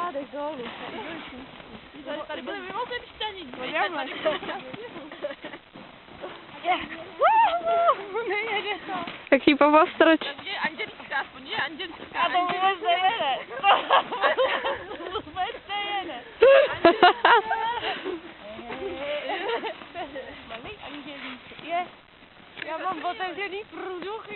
zádech dolů. Tady byly vymozený štění. Nejede to. Jaký povostroč. Takže je Andělická, aspoň je Andělická. A to vůbec nejede. To vůbec nejede. Malý Andělík. Je. Já mám otevřený průduch.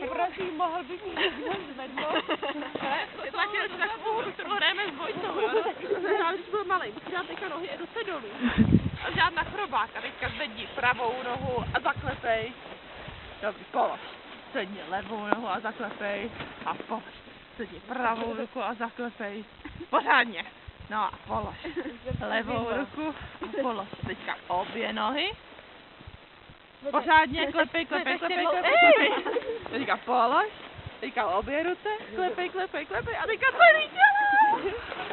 Prosím, mohl by mi někdo zvednout? Tlačili jsme takovou hru, kterou hrajeme s Vojtou. Hráli jsme byl malý, musí dát teďka nohy do dolů. A žádná chrobák. A teďka zvedni pravou nohu a zaklepej. Dobrý, polož. Zvedni levou nohu a zaklepej. A polož. Zvedni pravou ruku a zaklepej. Pořádně. No a polož. Levou ruku a polož. Teďka obě nohy. Pořádně, klepej. Teďka polož. Teďka obě ruce. Klepej. A teďka celý tělo.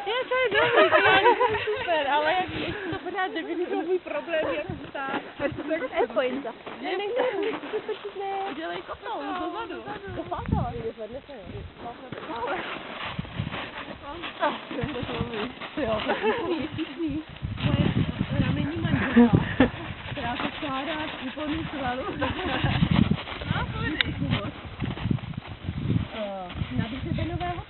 Je, to je dobrý, to je super, ale jak ještě to pořád definuje můj problém, jak stát. To je pointa. Ne. Udělej kopnou, dozadu. To fákala, nezvedne se. Jo, to je vtipný. Moje ramení manželka, která se skládá z úplný svalu. No, povědej. Nabízebenového